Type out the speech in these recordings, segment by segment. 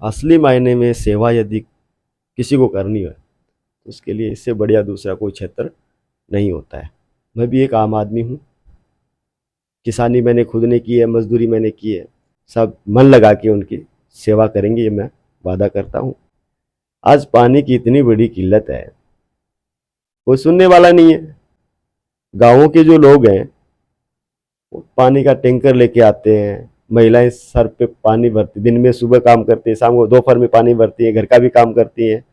असली मायने में सेवा यदि किसी को करनी है तो उसके लिए इससे बढ़िया दूसरा कोई क्षेत्र नहीं होता है। मैं भी एक आम आदमी हूँ। किसानी मैंने खुद ने की है, मजदूरी मैंने की है। सब मन लगा के उनकी सेवा करेंगे, ये मैं वादा करता हूँ। आज पानी की इतनी बड़ी किल्लत है, कोई सुनने वाला नहीं है। गाँवों के जो लोग हैं वो पानी का टैंकर लेके आते हैं। महिलाएं सर पे पानी भरती, दिन में सुबह काम करती है, शाम को दोपहर में पानी भरती है, घर का भी काम करती है।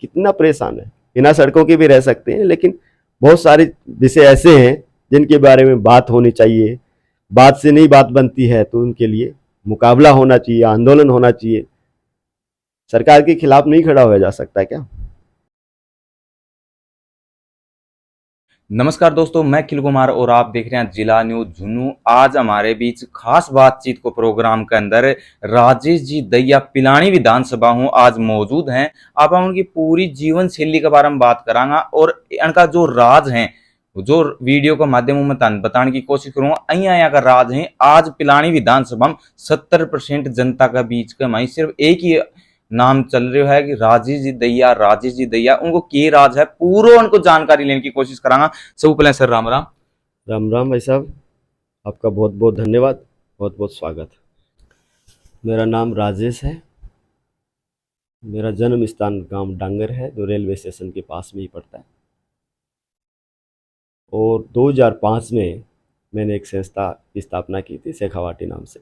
कितना परेशान है। बिना सड़कों के भी रह सकते हैं, लेकिन बहुत सारे विषय ऐसे हैं जिनके बारे में बात होनी चाहिए। बात से नहीं बात बनती है तो उनके लिए मुकाबला होना चाहिए, आंदोलन होना चाहिए। सरकार के खिलाफ नहीं खड़ा होया जा सकता क्या? नमस्कार दोस्तों, मैं अखिल कुमार और आप देख रहे हैं जिला न्यूज झुन्नू। आज हमारे बीच खास बातचीत को प्रोग्राम के अंदर राजेश जी दहिया पिलानी विधानसभा हूँ आज मौजूद हैं। आप उनकी पूरी जीवन शैली के बारे में बात करांगा और इनका जो राज है, जो वीडियो के माध्यम में बताने की कोशिश करूंगा। अहिया का राज है आज पिलानी विधानसभा में 70% जनता के बीच का मैं सिर्फ एक ही नाम चल रहा है कि राजेश जी दैया उनको के राज है पूरा उनको जानकारी लेने की कोशिश करांगा। सब पहले सर राम राम। राम राम भाई साहब, आपका बहुत बहुत धन्यवाद, बहुत बहुत स्वागत। मेरा नाम राजेश है। मेरा जन्म स्थान गांव डांगर है, जो रेलवे स्टेशन के पास में ही पड़ता है। और 2005 में मैंने एक संस्था की स्थापना की थी, शेखावाटी नाम से।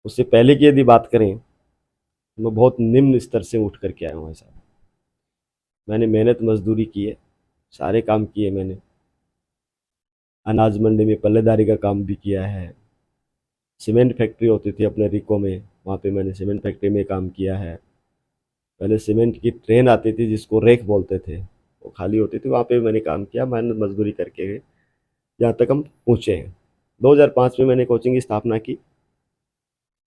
उससे पहले की यदि बात करें तो मैं बहुत निम्न स्तर से उठ करके आया हूँ भाई साहब। मैंने मेहनत मजदूरी की है, सारे काम किए मैंने। अनाज मंडी में पल्लेदारी का काम भी किया है। सीमेंट फैक्ट्री होती थी अपने रिको में, वहाँ पे मैंने सीमेंट फैक्ट्री में काम किया है। पहले सीमेंट की ट्रेन आती थी जिसको रेक बोलते थे, वो खाली होती थी, वहाँ पे मैंने काम किया, मेहनत मजदूरी करके जहाँ तक हम पहुँचे हैं। 2005 में मैंने कोचिंग की स्थापना की।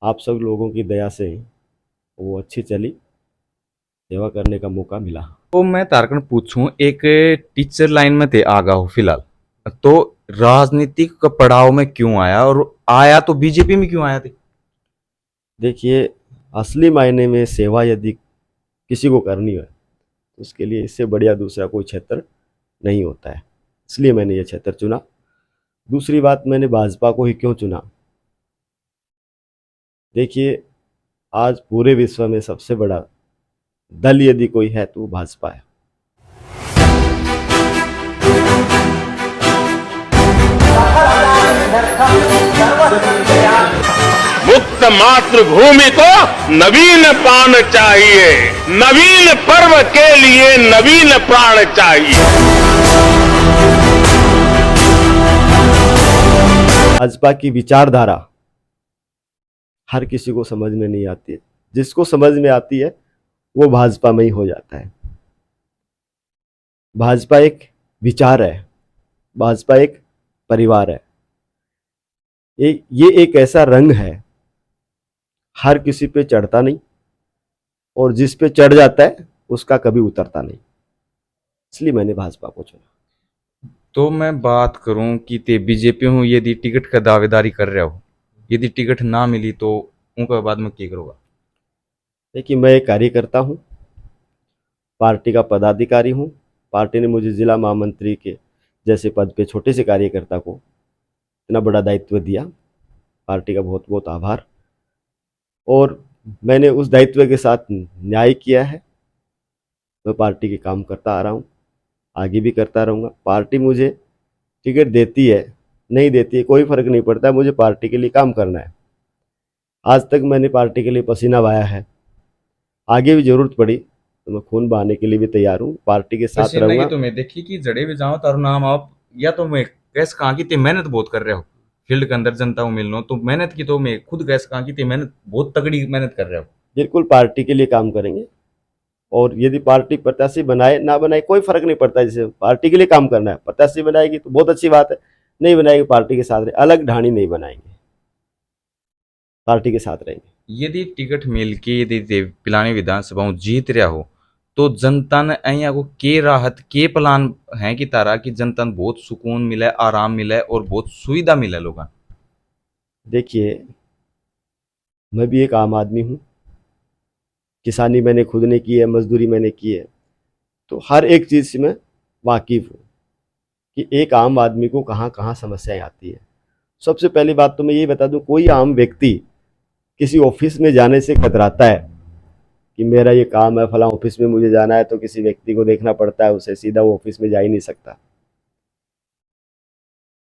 आप सब लोगों की दया से वो अच्छी चली, सेवा करने का मौका मिला। तो मैं तारकन पूछूं, एक टीचर लाइन में थे आगा हो फिलहाल, तो राजनीतिक का पड़ाव में क्यों आया और आया तो बीजेपी में क्यों आया थे? देखिए, असली मायने में सेवा यदि किसी को करनी है तो उसके लिए इससे बढ़िया दूसरा कोई क्षेत्र नहीं होता है। इसलिए मैंने ये क्षेत्र चुना। दूसरी बात, मैंने भाजपा को ही क्यों चुना? देखिए, आज पूरे विश्व में सबसे बड़ा दल यदि कोई है तो वो भाजपा है। मुक्त मातृभूमि को नवीन प्राण चाहिए, नवीन पर्व के लिए नवीन प्राण चाहिए। भाजपा की विचारधारा हर किसी को समझ में नहीं आती है। जिसको समझ में आती है वो भाजपा में ही हो जाता है। भाजपा एक विचार है, भाजपा एक परिवार है। ये एक ऐसा रंग है, हर किसी पे चढ़ता नहीं, और जिस पे चढ़ जाता है उसका कभी उतरता नहीं। इसलिए मैंने भाजपा को चुना। तो मैं बात करूं कि ते बीजेपी हूँ, यदि टिकट का दावेदारी कर रहे हो, यदि टिकट ना मिली तो उनका बाद में क्या करोगा? देखिए, मैं एक कार्यकर्ता हूँ, पार्टी का पदाधिकारी हूँ। पार्टी ने मुझे जिला महामंत्री के जैसे पद पे छोटे से कार्यकर्ता को इतना बड़ा दायित्व दिया। पार्टी का बहुत बहुत आभार। और मैंने उस दायित्व के साथ न्याय किया है। मैं पार्टी के काम करता आ रहा हूँ, आगे भी करता रहूँगा। पार्टी मुझे टिकट देती है, नहीं देती है, कोई फर्क नहीं पड़ता है, मुझे पार्टी के लिए काम करना है। आज तक मैंने पार्टी के लिए पसीना बहाया है। आगे भी जरूरत पड़ी तो मैं खून बहाने के लिए भी तैयार हूँ, पार्टी के साथ पसीना की रहूँगा। तो मैं देखी कि जड़े भी जाओ तारो नाम आप, या तो मैं कैसे कहा कि ते मेहनत बहुत कर रहे हो फील्ड के अंदर जनता को मिलना, तो मेहनत की तो मैं खुद कैसे कहा कि ते मेहनत बहुत तगड़ी मेहनत कर रहे हो। बिल्कुल पार्टी के लिए काम करेंगे। और यदि पार्टी प्रत्याशी बनाए ना बनाए कोई फर्क नहीं पड़ता, जैसे पार्टी के लिए काम करना है। प्रत्याशी बनाएगी तो बहुत अच्छी बात है, नहीं बनाएगी पार्टी के साथ रहे, अलग ढाणी नहीं बनाएंगे, पार्टी के साथ रहेंगे। यदि टिकट मिल के यदि पिलानी विधानसभा जीत रहा हो तो जनता ने अहिया को के राहत के प्लान है कि तारा कि जनता ने बहुत सुकून मिले, आराम मिले और बहुत सुविधा मिले लोगों। देखिए, मैं भी एक आम आदमी हूँ। किसानी मैंने खुद ने की है, मजदूरी मैंने की है, तो हर एक चीज़ से मैं वाकिफ़ हूँ कि एक आम आदमी को कहाँ कहाँ समस्याएं आती है। सबसे पहली बात तो मैं ये बता दूं, कोई आम व्यक्ति किसी ऑफिस में जाने से कतराता है कि मेरा ये काम है, फलां ऑफिस में मुझे जाना है, तो किसी व्यक्ति को देखना पड़ता है, उसे सीधा वो ऑफिस में जा ही नहीं सकता।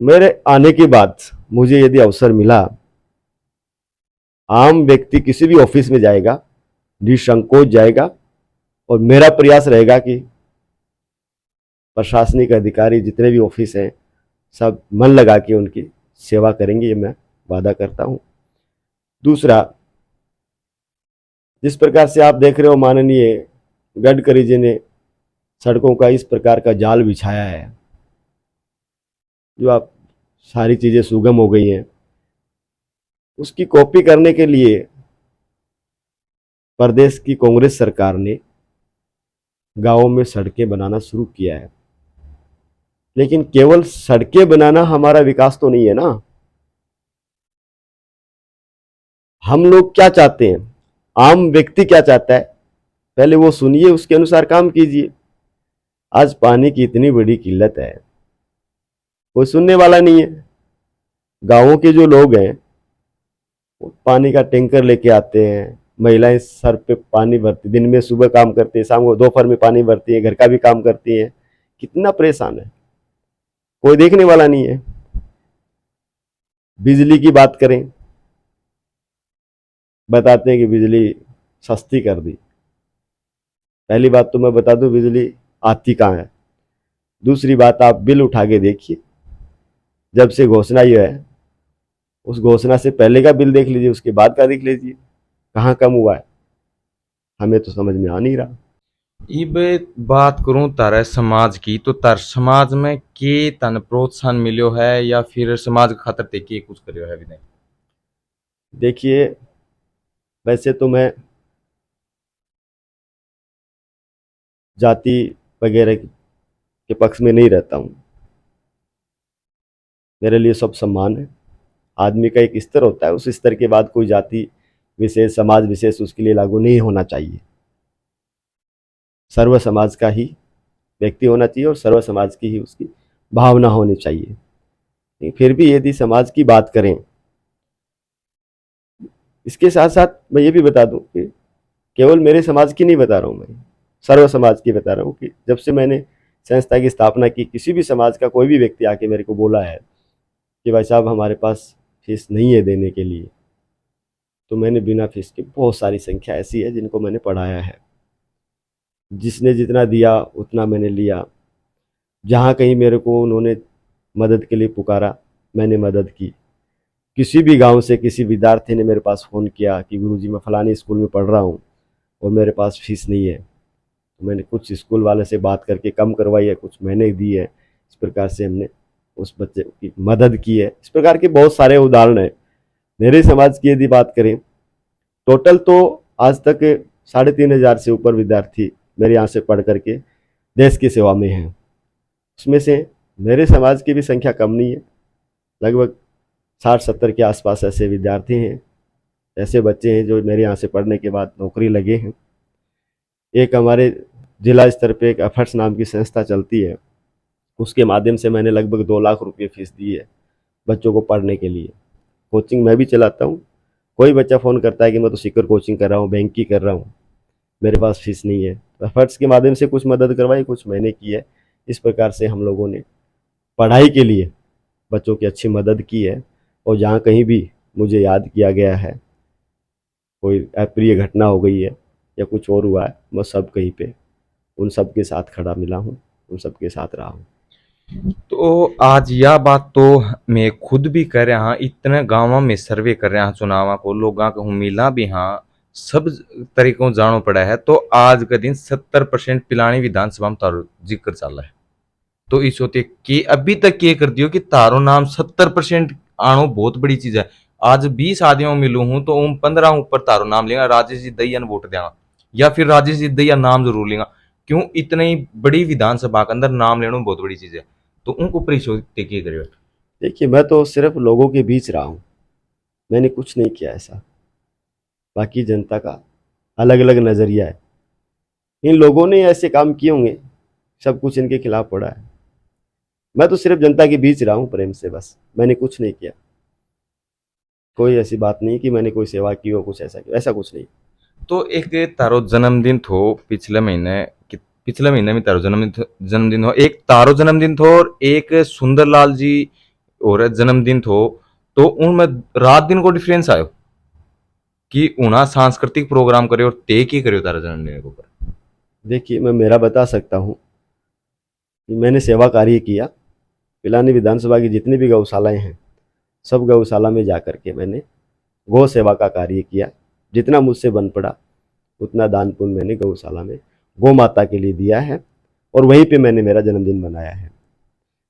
मेरे आने के बाद मुझे यदि अवसर मिला, आम व्यक्ति किसी भी ऑफिस में जाएगा, निसंकोच जाएगा, और मेरा प्रयास रहेगा कि प्रशासनिक अधिकारी जितने भी ऑफिस हैं सब मन लगा के उनकी सेवा करेंगे, ये मैं वादा करता हूँ। दूसरा, जिस प्रकार से आप देख रहे हो माननीय गडकरी जी ने सड़कों का इस प्रकार का जाल बिछाया है, जो आप सारी चीज़ें सुगम हो गई हैं, उसकी कॉपी करने के लिए प्रदेश की कांग्रेस सरकार ने गांवों में सड़कें बनाना शुरू किया है। लेकिन केवल सड़कें बनाना हमारा विकास तो नहीं है ना। हम लोग क्या चाहते हैं, आम व्यक्ति क्या चाहता है, पहले वो सुनिए, उसके अनुसार काम कीजिए। आज पानी की इतनी बड़ी किल्लत है, कोई सुनने वाला नहीं है। गांवों के जो लोग हैं वो पानी का टैंकर लेके आते हैं, महिलाएं सर पे पानी भरती, दिन में सुबह काम करती है, शाम को दोपहर में पानी भरती है, घर का भी काम करती है। कितना परेशान है, कोई देखने वाला नहीं है। बिजली की बात करें, बताते हैं कि बिजली सस्ती कर दी। पहली बात तो मैं बता दूं, बिजली आती कहाँ है। दूसरी बात, आप बिल उठा के देखिए, जब से घोषणा ये है, उस घोषणा से पहले का बिल देख लीजिए, उसके बाद का देख लीजिए, कहाँ कम हुआ है, हमें तो समझ में आ नहीं रहा। इब बात करूं तारे समाज की, तो तार समाज में के तन प्रोत्साहन मिलो है या फिर समाज खातर ते के कुछ करियो है विनय? देखिए, वैसे तो मैं जाति वगैरह के पक्ष में नहीं रहता हूँ। मेरे लिए सब समान है। आदमी का एक स्तर होता है, उस स्तर के बाद कोई जाति विशेष, समाज विशेष उसके लिए लागू नहीं होना चाहिए। सर्व समाज का ही व्यक्ति होना चाहिए और सर्व समाज की ही उसकी भावना होनी चाहिए। फिर भी यदि समाज की बात करें, इसके साथ साथ मैं ये भी बता दूं कि केवल मेरे समाज की नहीं बता रहा हूँ, मैं सर्व समाज की बता रहा हूँ कि जब से मैंने संस्था की स्थापना की, किसी भी समाज का कोई भी व्यक्ति आके मेरे को बोला है कि भाई साहब हमारे पास फीस नहीं है देने के लिए, तो मैंने बिना फीस के बहुत सारी संख्या ऐसी है जिनको मैंने पढ़ाया है। जिसने जितना दिया उतना मैंने लिया। जहाँ कहीं मेरे को उन्होंने मदद के लिए पुकारा, मैंने मदद की। किसी भी गांव से किसी विद्यार्थी ने मेरे पास फ़ोन किया कि गुरुजी मैं फलाने स्कूल में पढ़ रहा हूँ और मेरे पास फीस नहीं है, तो मैंने कुछ स्कूल वाले से बात करके कम करवाई है, कुछ मैंने दी है। इस प्रकार से हमने उस बच्चे की मदद की है। इस प्रकार के बहुत सारे उदाहरण हैं। मेरे समाज की यदि बात करें, टोटल तो आज तक 3,500 से ऊपर विद्यार्थी मेरे यहाँ से पढ़ करके देश की सेवा में हैं। उसमें से मेरे समाज की भी संख्या कम नहीं है, लगभग 60-70 के आसपास ऐसे विद्यार्थी हैं, ऐसे बच्चे हैं जो मेरे यहाँ से पढ़ने के बाद नौकरी लगे हैं। एक हमारे जिला स्तर पे एक एफर्ट्स नाम की संस्था चलती है, उसके माध्यम से मैंने लगभग 2 लाख रुपये फीस दी है बच्चों को पढ़ने के लिए। कोचिंग मैं भी चलाता हूँ। कोई बच्चा फ़ोन करता है कि मैं तो सीकर कोचिंग कर रहा हूँ, बैंक की कर रहा हूँ, मेरे पास फीस नहीं है, तो एफर्ट्स के माध्यम से कुछ मदद करवाई, कुछ मैंने की है। इस प्रकार से हम लोगों ने पढ़ाई के लिए बच्चों की अच्छी मदद की है। और जहाँ कहीं भी मुझे याद किया गया है, कोई अप्रिय घटना हो गई है या कुछ और हुआ है, मैं सब कहीं पे उन सब के साथ खड़ा मिला हूँ, उन सब के साथ रहा हूँ। तो आज यह बात तो मैं खुद भी कर रहा हाँ, इतने गाँव में सर्वे कर रहे हैं चुनाव को, लोगों को मिला भी हाँ, सब तरीकों जानो पड़ा है। तो आज का दिन 70% पिलानी विधानसभा में तारो जिक्र चल रहा है। तो इस होते कि अभी तक ये कर दियो कि तारो नाम 70% आनो बहुत बड़ी चीज है। आज 20 आदमियों में मिलूं हूं तो उन 15 ऊपर तारो नाम लेगा, राजेश जी दहिया ने वोट देगा या फिर राजेश जी दहिया नाम जरूर लेगा। क्यों? इतनी बड़ी विधानसभा के अंदर नाम लेना बहुत बड़ी चीज है। तो उनको परिशोधित क्या करियो? देखिए, मैं तो सिर्फ लोगों के बीच रहा हूँ, मैंने कुछ नहीं किया ऐसा। बाकी जनता का अलग अलग नज़रिया है। इन लोगों ने ऐसे काम किए होंगे, सब कुछ इनके खिलाफ पड़ा है। मैं तो सिर्फ जनता के बीच रहा हूँ प्रेम से, बस। मैंने कुछ नहीं किया, कोई ऐसी बात नहीं कि मैंने कोई सेवा की हो, कुछ ऐसा किया, ऐसा कुछ नहीं। तो एक तारो जन्मदिन थो पिछले महीने पिछले महीने में तारो जन्मदिन हो, एक तारो जन्मदिन थो और एक सुंदरलाल जी और जन्मदिन थो। तो उनमें रात दिन को डिफरेंस आयो कि उन्हें सांस्कृतिक प्रोग्राम करे और ते की करे तारा जन्मदिन के ऊपर। देखिए, मैं मेरा बता सकता हूँ कि मैंने सेवा कार्य किया। पिलानी विधानसभा की जितनी भी गौशालाएं हैं, सब गौशाला में जा कर के मैंने गौ सेवा का कार्य किया। जितना मुझसे बन पड़ा उतना दान पुण्य मैंने गौशाला में गौ माता के लिए दिया है, और वहीं पे मैंने मेरा जन्मदिन मनाया है।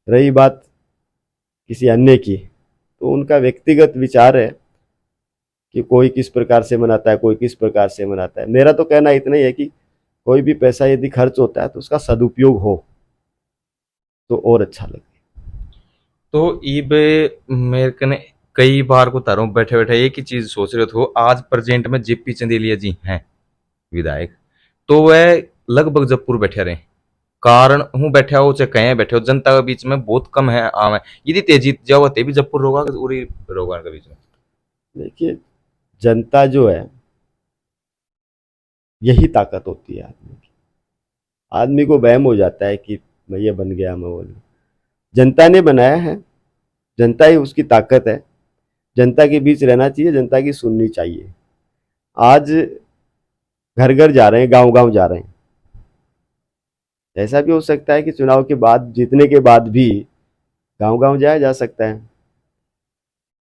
रही बात किसी अन्य की, तो उनका व्यक्तिगत विचार है कि कोई किस प्रकार से मनाता है, कोई किस प्रकार से मनाता है। मेरा तो कहना इतना ही है कि कोई भी पैसा यदि खर्च होता है तो उसका सदुपयोग हो तो और अच्छा लगे। तो इब मेरे कने कई बार को तारो बैठे बैठे एक ही चीज सोच रहे हो। आज प्रेजेंट में जेपी चंदेलिया जी हैं विधायक, तो वह लगभग जबपुर बैठे रहे, कारण हूँ बैठे हो चाहे कहीं बैठे हो, जनता के बीच में बहुत कम है आम है। यदि तेजी जाओ ते भी जबपुर रोगा उरी रोगा के बीच में। देखिए, जनता जो है यही ताकत होती है आदमी की। आदमी को वहम हो जाता है कि मैं ये बन गया, मैं वो नहीं। जनता ने बनाया है, जनता ही उसकी ताकत है। जनता के बीच रहना चाहिए, जनता की सुननी चाहिए। आज घर घर जा रहे हैं, गांव गांव जा रहे हैं। ऐसा भी हो सकता है कि चुनाव के बाद, जीतने के बाद भी गांव गांव जाया जा सकता है।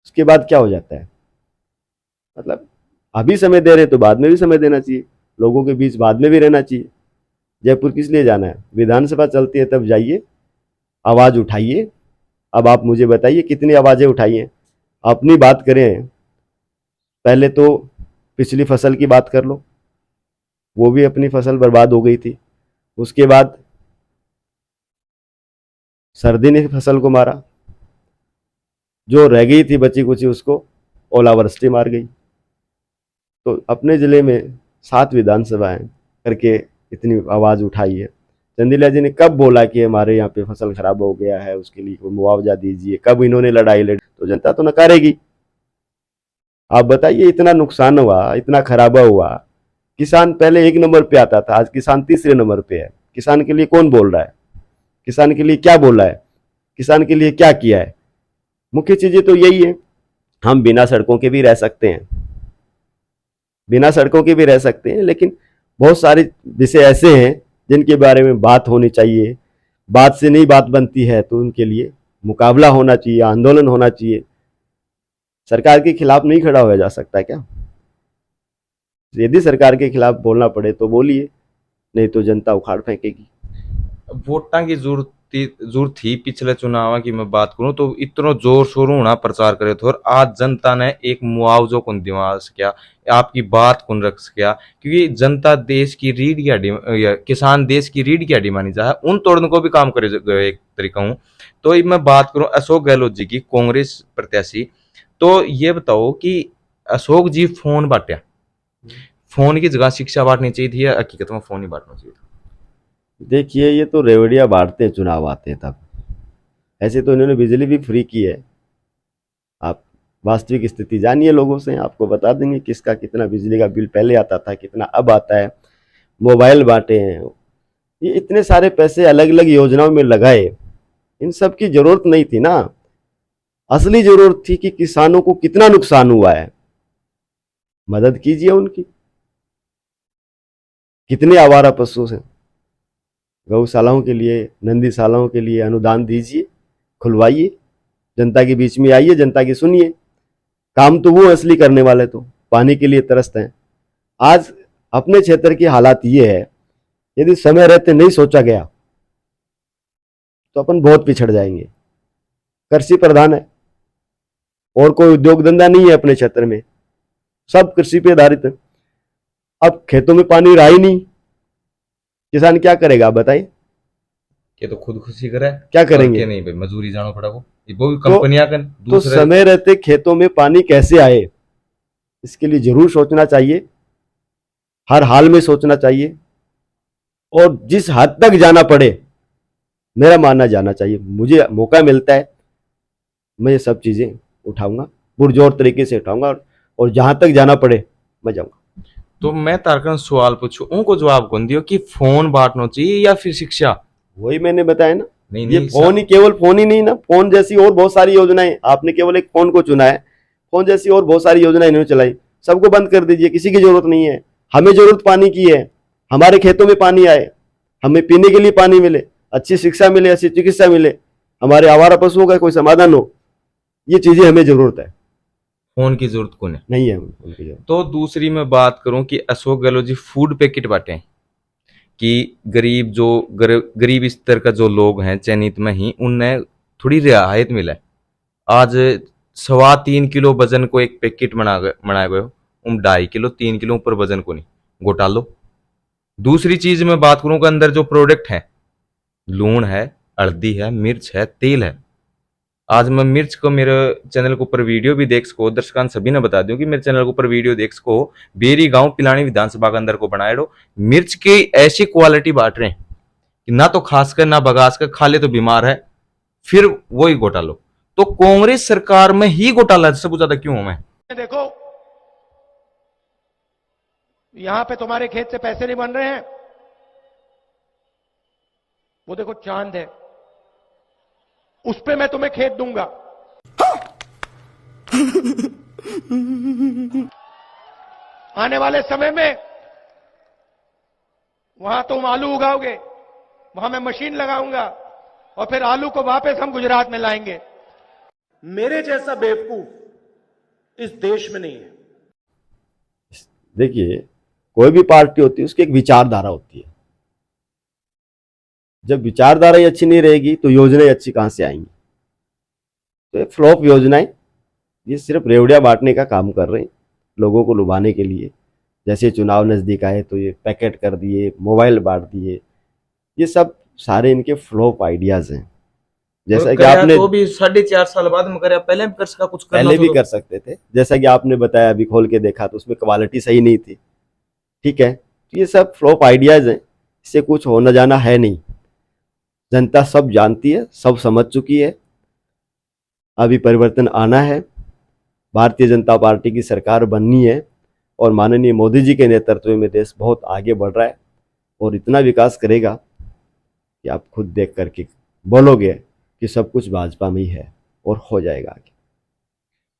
उसके बाद क्या हो जाता है, मतलब अभी समय दे रहे तो बाद में भी समय देना चाहिए, लोगों के बीच बाद में भी रहना चाहिए। जयपुर किस लिए जाना है? विधानसभा चलती है तब जाइए, आवाज़ उठाइए। अब आप मुझे बताइए कितनी आवाज़ें उठाई हैं। अपनी बात करें, पहले तो पिछली फसल की बात कर लो, वो भी अपनी फसल बर्बाद हो गई थी। उसके बाद सर्दी ने फसल को मारा, जो रह गई थी बची कुची उसको ओलावृष्टि मार गई। तो अपने ज़िले में 7 विधानसभाएं करके इतनी आवाज़ उठाई है। चंदेलिया जी ने कब बोला कि हमारे यहाँ पे फसल खराब हो गया है, उसके लिए कोई मुआवजा दीजिए? कब इन्होंने लड़ाई लड़ी? तो जनता तो नकारेगी। आप बताइए, इतना नुकसान हुआ, इतना खराबा हुआ। किसान पहले 1 नंबर पे आता था, आज किसान तीसरे नंबर पे है। किसान के लिए कौन बोल रहा है? किसान के लिए क्या बोला है? किसान के लिए क्या किया है? मुख्य चीजें तो यही है। हम बिना सड़कों के भी रह सकते हैं, बिना सड़कों के भी रह सकते हैं, लेकिन बहुत सारे विषय ऐसे हैं जिनके बारे में बात होनी चाहिए। बात से नहीं बात बनती है तो उनके लिए मुकाबला होना चाहिए, आंदोलन होना चाहिए। सरकार के खिलाफ नहीं खड़ा होया जा सकता क्या? यदि सरकार के खिलाफ बोलना पड़े तो बोलिए, नहीं तो जनता उखाड़ फेंकेगी। वोटा की जरूरत थी पिछले चुनाव की मैं बात करूं तो इतना जोर शोर होना प्रचार करे थे, और आज जनता ने एक मुआवजो कौन दिवा सकिया, आपकी बात कौन रख सकिया? क्योंकि जनता देश की रीढ़ की हड्डी, या किसान देश की रीढ़ की हड्डी मानी जाए, उन तोड़ने को भी काम करे एक तरीका हूँ। तो मैं बात करूं अशोक गहलोत जी की, कांग्रेस प्रत्याशी, तो ये बताओ कि अशोक जी फोन बांटा, फोन की जगह शिक्षा बांटनी चाहिए थी या हकीकत में फोन ही बांटना चाहिए था? देखिए, ये तो रेवड़िया बांटते हैं चुनाव आते हैं तब। ऐसे तो इन्होंने बिजली भी फ्री की है। आप वास्तविक स्थिति जानिए लोगों से, आपको बता देंगे किसका कितना बिजली का बिल पहले आता था, कितना अब आता है। मोबाइल बांटे हैं, ये इतने सारे पैसे अलग अलग योजनाओं में लगाए, इन सब की जरूरत नहीं थी ना। असली जरूरत थी कि किसानों को कितना नुकसान हुआ है, मदद कीजिए उनकी। कितने आवारा पशु हैं, गौशालाओं के लिए, नंदीशालाओं के लिए अनुदान दीजिए, खुलवाइए, जनता के बीच में आइए, जनता की सुनिए। काम तो वो असली करने वाले तो पानी के लिए तरसते हैं। आज अपने क्षेत्र की हालात ये है, यदि समय रहते नहीं सोचा गया तो अपन बहुत पिछड़ जाएंगे। कृषि प्रधान है और कोई उद्योग धंधा नहीं है अपने क्षेत्र में, सब कृषि पे आधारित है। अब खेतों में पानी रहा ही नहीं, किसान क्या करेगा आप बताइए? ये तो खुदकुशी करे, क्या करेंगे? क्या नहीं भाई, मजदूरी जाना पड़ा वो भी कंपनियां कर तो दूसरे। समय रहते खेतों में पानी कैसे आए? इसके लिए जरूर सोचना चाहिए, हर हाल में सोचना चाहिए, और जिस हद तक जाना पड़े मेरा मानना जाना चाहिए। मुझे मौका मिलता है मैं ये सब चीज़ें उठाऊंगा, पुरजोर तरीके से उठाऊंगा, और जहां तक जाना पड़े मैं जाऊंगा। तो मैं तारकन सवाल पूछूं, उनको जवाब कौन दियो कि फोन बांटना चाहिए या फिर शिक्षा? वही मैंने बताया ना, नहीं ये नहीं फोन ही, केवल फोन ही नहीं ना, फोन जैसी और बहुत सारी योजनाएं, आपने केवल एक फोन को चुना है, फोन जैसी और बहुत सारी योजनाएं इन्होंने चलाई, सबको बंद कर दीजिए, किसी की जरूरत नहीं है। हमें जरूरत पानी की है, हमारे खेतों में पानी आए, हमें पीने के लिए पानी मिले, अच्छी शिक्षा मिले, अच्छी चिकित्सा मिले, हमारे आवारा पशुओं का कोई समाधान हो, ये चीजें हमें जरूरत है, फोन की जरूरत कौन है? नहीं है उनकी जरूरत। तो दूसरी मैं बात करूं कि अशोक गहलोत जी फूड पैकेट बांटे हैं कि गरीब स्तर का जो लोग हैं चयनित में ही उन्हें थोड़ी रियायत मिला है। आज 3.25 किलो वजन को एक पैकेट बनाया गयो, 2.5 किलो 3 किलो ऊपर वजन को नहीं घोटालो। दूसरी चीज मैं बात करूं कि अंदर जो प्रोडक्ट है, लूण है, हल्दी है, मिर्च है, तेल है। आज मैं मिर्च को मेरे चैनल के ऊपर वीडियो भी देख सको, दर्शकान सभी ने बता दूं कि मेरे चैनल के ऊपर वीडियो देख सको, बेरी गांव पिलानी विधानसभा के अंदर को बनाए दो, मिर्च की ऐसी क्वालिटी बांट रहे हैं कि ना तो खासकर ना बगास कर, खा ले तो बीमार है, फिर वही घोटालो। तो कांग्रेस सरकार में ही घोटाला सबसे ज्यादा क्यों हूं मैं? देखो, यहां पे तुम्हारे खेत से पैसे नहीं बन रहे हैं, वो देखो चांद है, उस पे मैं तुम्हें खेत दूंगा। आने वाले समय में वहां तुम आलू उगाओगे, वहां मैं मशीन लगाऊंगा, और फिर आलू को वापस हम गुजरात में लाएंगे। मेरे जैसा बेवकूफ इस देश में नहीं है। देखिए, कोई भी पार्टी होती है उसकी एक विचारधारा होती है, जब विचारधारा ही अच्छी नहीं रहेगी तो योजनाएं अच्छी कहां से आएंगी। तो ये फ्लॉप योजनाएं, ये सिर्फ रेवड़िया बांटने का काम कर रहे हैं, लोगों को लुभाने के लिए। जैसे चुनाव नजदीक आए तो ये पैकेट कर दिए, मोबाइल बांट दिए, ये सब सारे इनके फ्लॉप आइडियाज हैं। जैसा कि आपने तो भी 4.5 साल बाद में करे, पहले भी कर सका, कुछ पहले भी कर सकते थे, जैसा कि आपने बताया, अभी खोल के देखा तो उसमें क्वालिटी सही नहीं थी। ठीक है, तो ये सब फ्लॉप आइडियाज हैं, इससे कुछ होना जाना है नहीं। जनता सब जानती है, सब समझ चुकी है, अभी परिवर्तन आना है, भारतीय जनता पार्टी की सरकार बननी है, और माननीय मोदी जी के नेतृत्व में देश बहुत आगे बढ़ रहा है, और इतना विकास करेगा कि आप खुद देख करके बोलोगे कि सब कुछ भाजपा में ही है, और हो जाएगा आगे।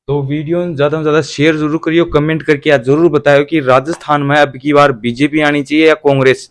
तो वीडियो ज्यादा से ज्यादा शेयर जरूर करियो, कमेंट करके आज जरूर बताओ कि राजस्थान में अब की बार बीजेपी आनी चाहिए या कांग्रेस।